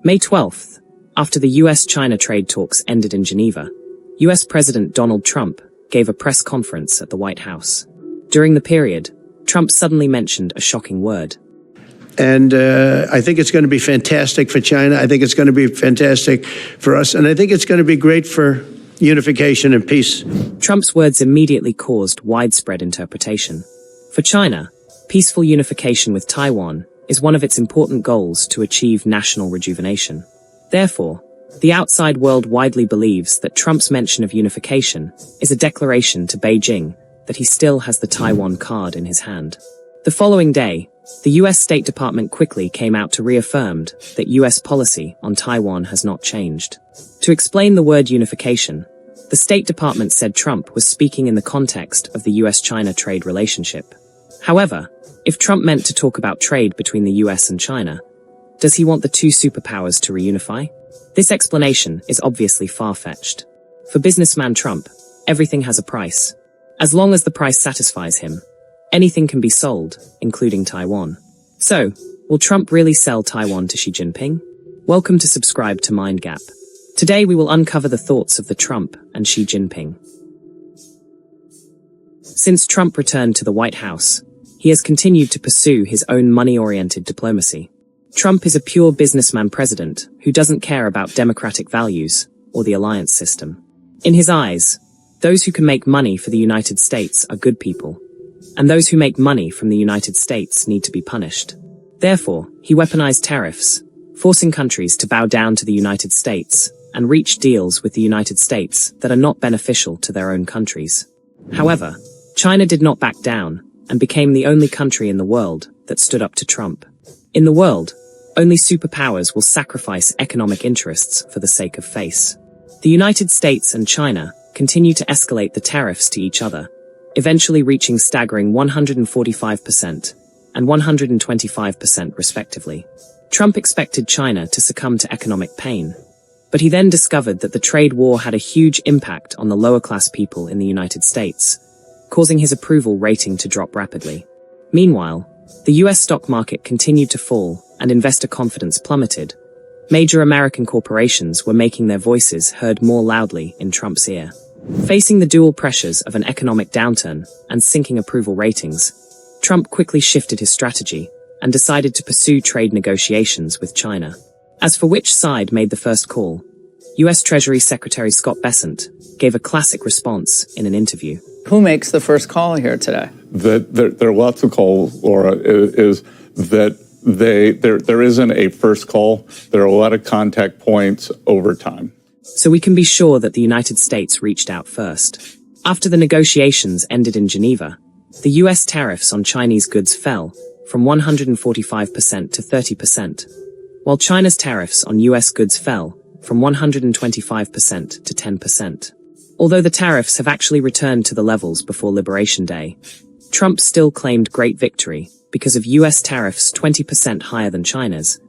May 12th, after the US-China trade talks ended in Geneva, US President Donald Trump gave a press conference at the White House. During the period, Trump suddenly mentioned a shocking word. And I think it's going to be fantastic for China. I think it's going to be fantastic for us. And I think it's going to be great for unification and peace. Trump's words immediately caused widespread interpretation. For China, peaceful unification with Taiwan is one of its important goals to achieve national rejuvenation. Therefore, the outside world widely believes that Trump's mention of unification is a declaration to Beijing that he still has the Taiwan card in his hand. The following day, the US State Department quickly came out to reaffirm that US policy on Taiwan has not changed. To explain the word unification, the State Department said Trump was speaking in the context of the US-China trade relationship. However, if Trump meant to talk about trade between the US and China, does he want the two superpowers to reunify? This explanation is obviously far-fetched. For businessman Trump, everything has a price. As long as the price satisfies him, anything can be sold, including Taiwan. So, will Trump really sell Taiwan to Xi Jinping? Welcome to subscribe to mindgap. Today we will uncover the thoughts of the Trump and Xi Jinping. Since Trump returned to the White House, he has continued to pursue his own money-oriented diplomacy. Trump is a pure businessman president who doesn't care about democratic values or the alliance system. In his eyes, those who can make money for the United States are good people, and those who make money from the United States need to be punished. Therefore, he weaponized tariffs, forcing countries to bow down to the United States and reach deals with the United States that are not beneficial to their own countries. However, China did not back down and became the only country in the world that stood up to Trump. In the world, only superpowers will sacrifice economic interests for the sake of face. The United States and China continue to escalate the tariffs to each other, eventually reaching staggering 145% and 125% respectively. Trump expected China to succumb to economic pain, but he then discovered that the trade war had a huge impact on the lower-class people in the United States, causing his approval rating to drop rapidly. Meanwhile, the US stock market continued to fall and investor confidence plummeted. Major American corporations were making their voices heard more loudly in Trump's ear. Facing the dual pressures of an economic downturn and sinking approval ratings, Trump quickly shifted his strategy and decided to pursue trade negotiations with China. As for which side made the first call, US Treasury Secretary Scott Bessent gave a classic response in an interview. Who makes the first call here today? There are lots of calls, Laura, is that there isn't a first call. There are a lot of contact points over time. So we can be sure that the United States reached out first. After the negotiations ended in Geneva, the US tariffs on Chinese goods fell from 145% to 30%, while China's tariffs on US goods fell from 125% to 10%. Although the tariffs have actually returned to the levels before Liberation Day, Trump still claimed great victory because of US tariffs 20% higher than China's,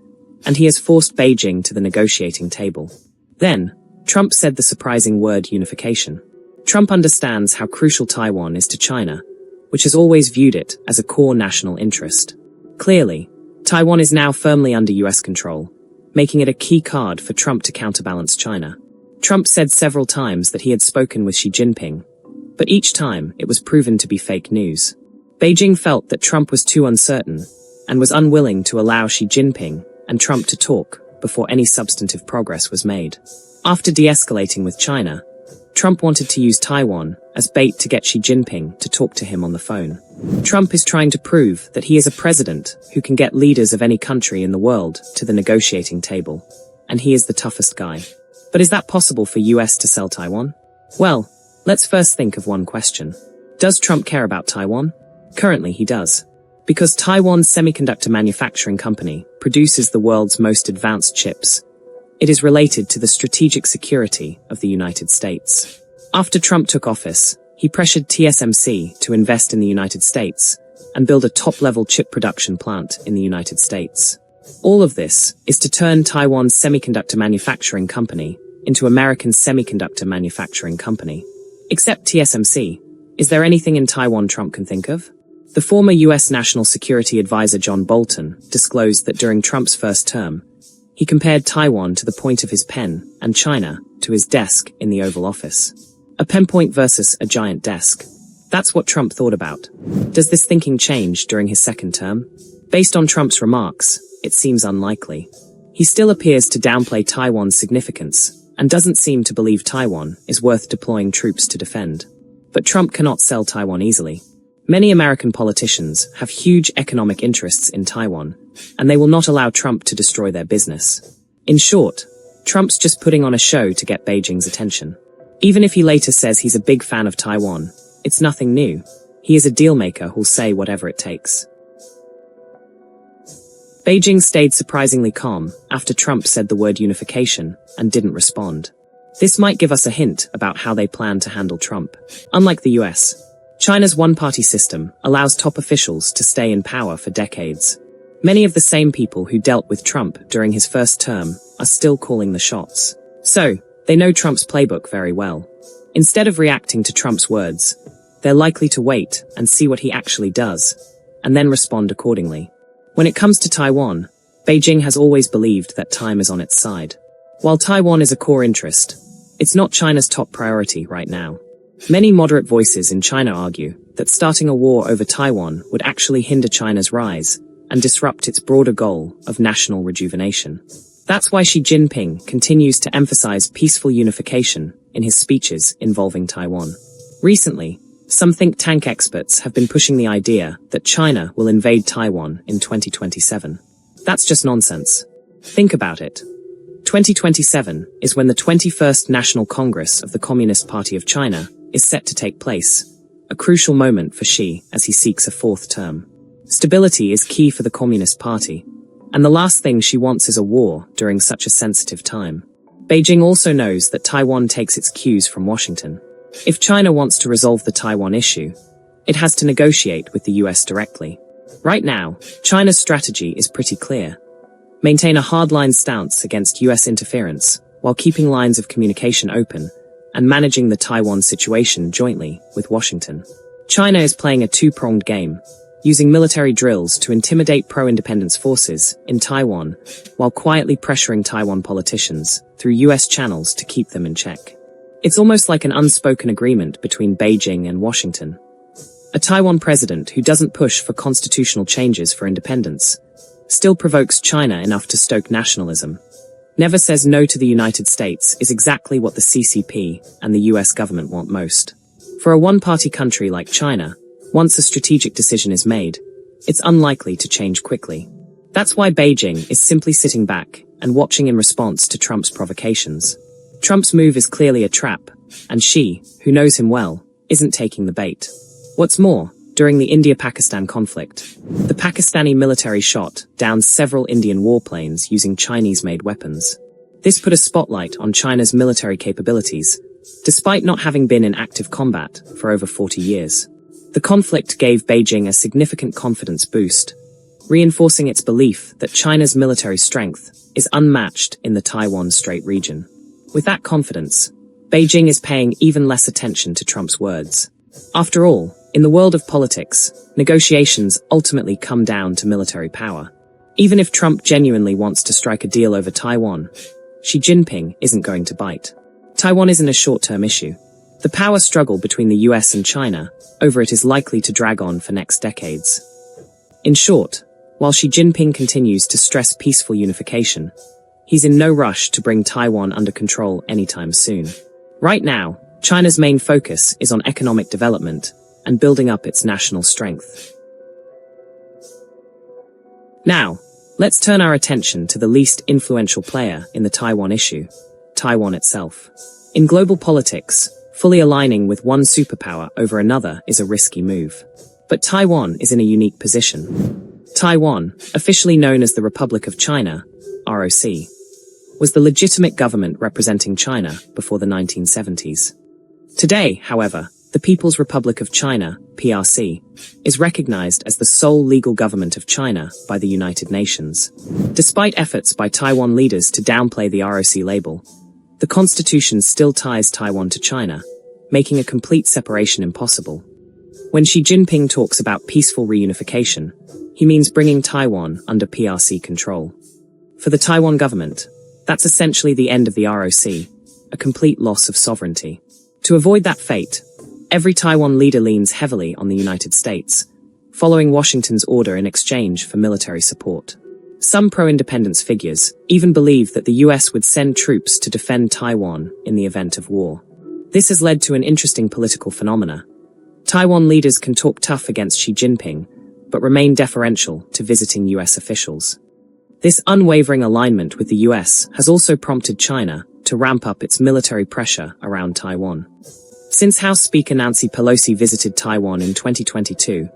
and he has forced Beijing to the negotiating table. Then, Trump said the surprising word unification. Trump understands how crucial Taiwan is to China, which has always viewed it as a core national interest. Clearly, Taiwan is now firmly under US control, making it a key card for Trump to counterbalance China. Trump said several times that he had spoken with Xi Jinping, but each time it was proven to be fake news. Beijing felt that Trump was too uncertain and was unwilling to allow Xi Jinping and Trump to talk before any substantive progress was made. After de-escalating with China, Trump wanted to use Taiwan as bait to get Xi Jinping to talk to him on the phone. Trump is trying to prove that he is a president who can get leaders of any country in the world to the negotiating table, and he is the toughest guy. But is that possible for US to sell Taiwan? Well, let's first think of one question. Does Trump care about Taiwan? Currently he does. Because Taiwan's semiconductor manufacturing company produces the world's most advanced chips, it is related to the strategic security of the United States. After Trump took office, he pressured TSMC to invest in the United States and build a top-level chip production plant in the United States. All of this is to turn Taiwan's semiconductor manufacturing company into American semiconductor manufacturing company. Except TSMC, is there anything in Taiwan Trump can think of? The former US National Security Advisor John Bolton disclosed that during Trump's first term, He compared Taiwan to the point of his pen and China to his desk in the Oval Office. A pen point versus a giant desk. That's what Trump thought about. Does this thinking change during his second term? Based on Trump's remarks, it seems unlikely. He still appears to downplay Taiwan's significance and doesn't seem to believe Taiwan is worth deploying troops to defend. But Trump cannot sell Taiwan easily. Many American politicians have huge economic interests in Taiwan, and they will not allow Trump to destroy their business. In short, Trump's just putting on a show to get Beijing's attention. Even if he later says he's a big fan of Taiwan, it's nothing new. He is a dealmaker who'll say whatever it takes. Beijing stayed surprisingly calm after Trump said the word unification and didn't respond. This might give us a hint about how they plan to handle Trump. Unlike the US, China's one-party system allows top officials to stay in power for decades. Many of the same people who dealt with Trump during his first term are still calling the shots. So, they know Trump's playbook very well. Instead of reacting to Trump's words, they're likely to wait and see what he actually does, and then respond accordingly. When it comes to Taiwan, Beijing has always believed that time is on its side. While Taiwan is a core interest, it's not China's top priority right now. Many moderate voices in China argue that starting a war over Taiwan would actually hinder China's rise and disrupt its broader goal of national rejuvenation. That's why Xi Jinping continues to emphasize peaceful unification in his speeches involving Taiwan. Recently, some think tank experts have been pushing the idea that China will invade Taiwan in 2027. That's just nonsense. Think about it. 2027 is when the 21st National Congress of the Communist Party of China is set to take place, a crucial moment for Xi as he seeks a fourth term. Stability is key for the Communist Party, and the last thing she wants is a war during such a sensitive time. Beijing also knows that Taiwan takes its cues from Washington. If China wants to resolve the Taiwan issue, it has to negotiate with the US directly. Right now, China's strategy is pretty clear. Maintain a hardline stance against US interference while keeping lines of communication open and managing the Taiwan situation jointly with Washington. China is playing a two-pronged game, using military drills to intimidate pro-independence forces in Taiwan while quietly pressuring Taiwan politicians through US channels to keep them in check. It's almost like an unspoken agreement between Beijing and Washington. A Taiwan president who doesn't push for constitutional changes for independence still provokes China enough to stoke nationalism. Never says no to the United States is exactly what the CCP and the US government want most. For a one-party country like China, once a strategic decision is made, it's unlikely to change quickly. That's why Beijing is simply sitting back and watching in response to Trump's provocations. Trump's move is clearly a trap, and Xi, who knows him well, isn't taking the bait. What's more, during the India-Pakistan conflict, the Pakistani military shot down several Indian warplanes using Chinese-made weapons. This put a spotlight on China's military capabilities, despite not having been in active combat for over 40 years. The conflict gave Beijing a significant confidence boost, reinforcing its belief that China's military strength is unmatched in the Taiwan Strait region. With that confidence, Beijing is paying even less attention to Trump's words. After all, in the world of politics, negotiations ultimately come down to military power. Even if Trump genuinely wants to strike a deal over Taiwan, Xi Jinping isn't going to bite. Taiwan isn't a short-term issue. The power struggle between the US and China over it is likely to drag on for next decades. In short, while Xi Jinping continues to stress peaceful unification, he's in no rush to bring Taiwan under control anytime soon. Right now, China's main focus is on economic development and building up its national strength. Now, let's turn our attention to the least influential player in the Taiwan issue, Taiwan itself. In global politics, fully aligning with one superpower over another is a risky move. But Taiwan is in a unique position. Taiwan, officially known as the Republic of China, ROC, was the legitimate government representing China before the 1970s. Today, however, the People's Republic of China, PRC, is recognized as the sole legal government of China by the United Nations. Despite efforts by Taiwan leaders to downplay the ROC label, the constitution still ties Taiwan to China, making a complete separation impossible. When Xi Jinping talks about peaceful reunification, he means bringing Taiwan under PRC control. For the Taiwan government, that's essentially the end of the ROC, a complete loss of sovereignty. To avoid that fate, every Taiwan leader leans heavily on the United States, following Washington's order in exchange for military support. Some pro-independence figures even believe that the US would send troops to defend Taiwan in the event of war. This has led to an interesting political phenomena. Taiwan leaders can talk tough against Xi Jinping, but remain deferential to visiting US officials. This unwavering alignment with the US has also prompted China to ramp up its military pressure around Taiwan. Since House Speaker Nancy Pelosi visited Taiwan in 2022,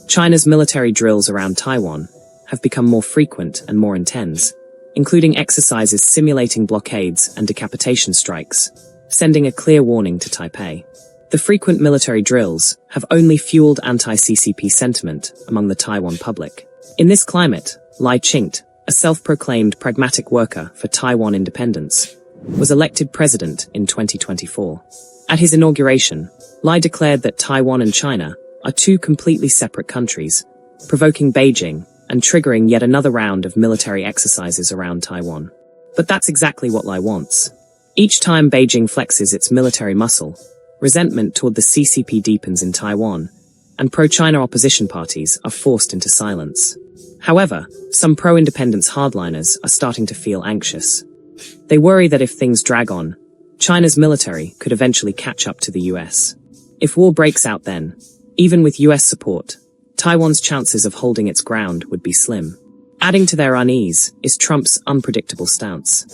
China's military drills around Taiwan have become more frequent and more intense, including exercises simulating blockades and decapitation strikes, sending a clear warning to Taipei. The frequent military drills have only fueled anti-CCP sentiment among the Taiwan public. In this climate, Lai Ching-te, a self-proclaimed pragmatic worker for Taiwan independence, was elected president in 2024. At his inauguration, Lai declared that Taiwan and China are two completely separate countries, provoking Beijing and triggering yet another round of military exercises around Taiwan. But that's exactly what Lai wants. Each time Beijing flexes its military muscle, resentment toward the CCP deepens in Taiwan, and pro-China opposition parties are forced into silence. However, some pro-independence hardliners are starting to feel anxious. They worry that if things drag on, China's military could eventually catch up to the US. If war breaks out then, even with US support, Taiwan's chances of holding its ground would be slim. Adding to their unease is Trump's unpredictable stance.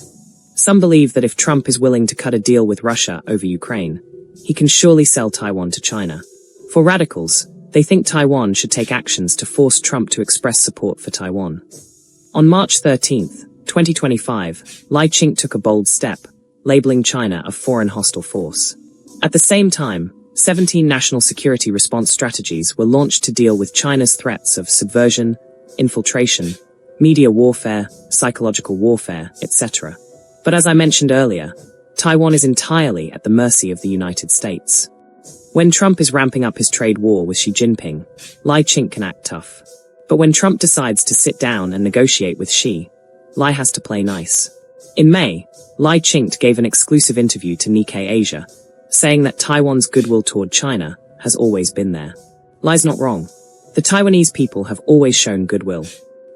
Some believe that if Trump is willing to cut a deal with Russia over Ukraine, he can surely sell Taiwan to China. For radicals, they think Taiwan should take actions to force Trump to express support for Taiwan. On March 13, 2025, Lai Ching took a bold step, labeling China a foreign hostile force. At the same time, 17 national security response strategies were launched to deal with China's threats of subversion, infiltration, media warfare, psychological warfare, etc. But as I mentioned earlier, Taiwan is entirely at the mercy of the United States. When Trump is ramping up his trade war with Xi Jinping, Lai Ching can act tough. But when Trump decides to sit down and negotiate with Xi, Lai has to play nice. In May, Lai Ching gave an exclusive interview to Nikkei Asia, saying that Taiwan's goodwill toward China has always been there. Lai's not wrong. The Taiwanese people have always shown goodwill.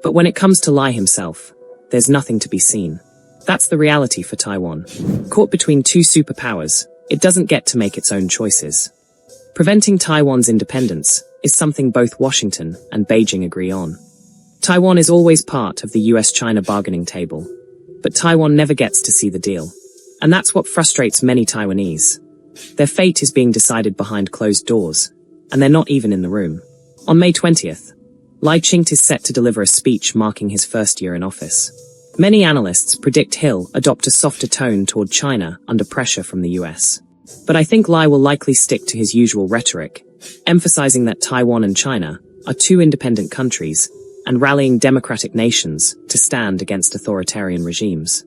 But when it comes to Lai himself, there's nothing to be seen. That's the reality for Taiwan. Caught between two superpowers, it doesn't get to make its own choices. Preventing Taiwan's independence is something both Washington and Beijing agree on. Taiwan is always part of the US-China bargaining table, but Taiwan never gets to see the deal. And that's what frustrates many Taiwanese. Their fate is being decided behind closed doors, and they're not even in the room. On May 20th, Lai Ching is set to deliver a speech marking his first year in office. Many analysts predict he'll adopt a softer tone toward China under pressure from the US. But I think Lai will likely stick to his usual rhetoric, emphasizing that Taiwan and China are two independent countries and rallying democratic nations to stand against authoritarian regimes.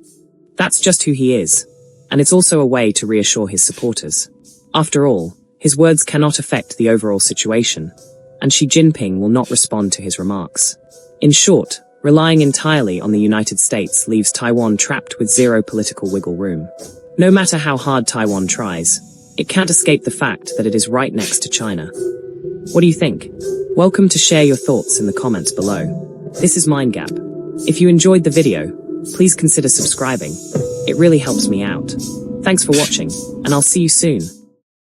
That's just who he is, and it's also a way to reassure his supporters. After all, his words cannot affect the overall situation, and Xi Jinping will not respond to his remarks. In short, relying entirely on the United States leaves Taiwan trapped with zero political wiggle room. No matter how hard Taiwan tries, it can't escape the fact that it is right next to China. What do you think? Welcome to share your thoughts in the comments below. This is mindgap. If you enjoyed the video, please consider subscribing. It really helps me out. Thanks for watching, and I'll see you soon.